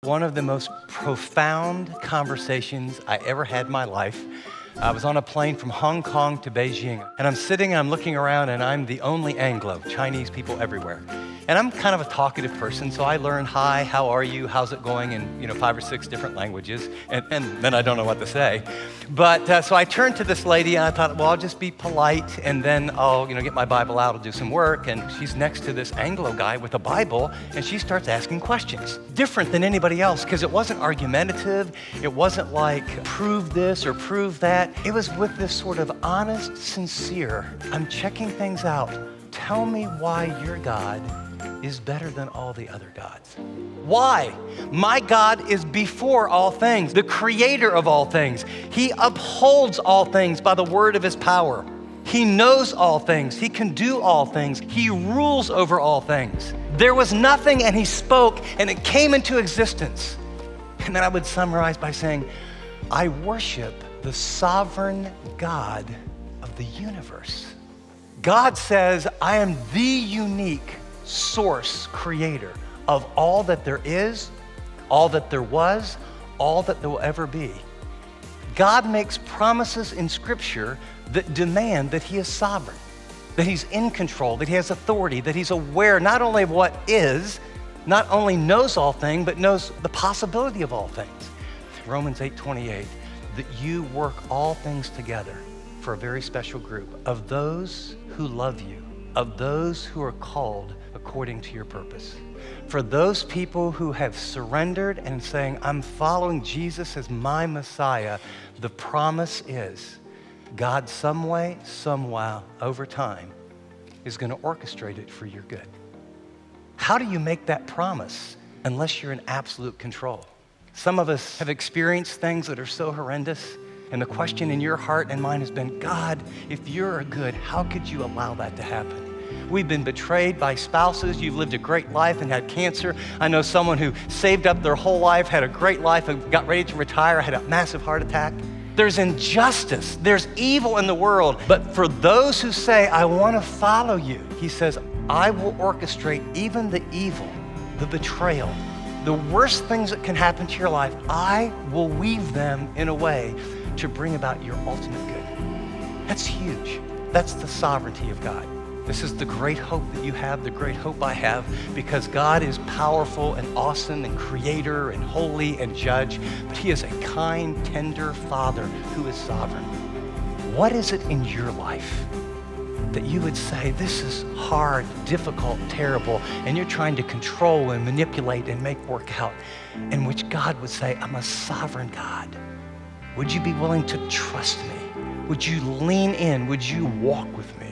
One of the most profound conversations I ever had in my life. I was on a plane from Hong Kong to Beijing, and I'm looking around, and I'm the only Anglo, Chinese people everywhere. And I'm kind of a talkative person, so I learn, hi, how are you, how's it going, in 5 or 6 different languages, and then I don't know what to say. But so I turned to this lady, and I thought, well, I'll just be polite, and then I'll get my Bible out, I'll do some work, and she's next to this Anglo guy with a Bible, and she starts asking questions. Different than anybody else, because it wasn't argumentative, it wasn't like, prove this or prove that. It was with this sort of honest, sincere, I'm checking things out. Tell me why your God is better than all the other gods. Why? My God is before all things, the creator of all things. He upholds all things by the word of his power. He knows all things. He can do all things. He rules over all things. There was nothing, and he spoke, and it came into existence. And then I would summarize by saying, I worship the sovereign God of the universe. God says, I am the unique source creator of all that there is, all that there was, all that there will ever be. God makes promises in Scripture that demand that he is sovereign, that he's in control, that he has authority, that he's aware not only of what is, not only knows all things, but knows the possibility of all things. Romans 8:28, that you work all things together for a very special group of those who love you, of those who are called according to your purpose. For those people who have surrendered and saying, I'm following Jesus as my Messiah, the promise is God some way, somehow, over time, is going to orchestrate it for your good. How do you make that promise unless you're in absolute control? Some of us have experienced things that are so horrendous, and the question in your heart and mine has been, God, if you're good, how could you allow that to happen? We've been betrayed by spouses. You've lived a great life and had cancer. I know someone who saved up their whole life, had a great life, and got ready to retire, had a massive heart attack. There's injustice. There's evil in the world. But for those who say, I want to follow you, he says, I will orchestrate even the evil, the betrayal, the worst things that can happen to your life. I will weave them in a way to bring about your ultimate good. That's huge. That's the sovereignty of God. This is the great hope that you have, the great hope I have, because God is powerful and awesome and creator and holy and judge, but he is a kind, tender Father who is sovereign. What is it in your life that you would say, this is hard, difficult, terrible, and you're trying to control and manipulate and make work out, in which God would say, I'm a sovereign God. Would you be willing to trust me? Would you lean in? Would you walk with me?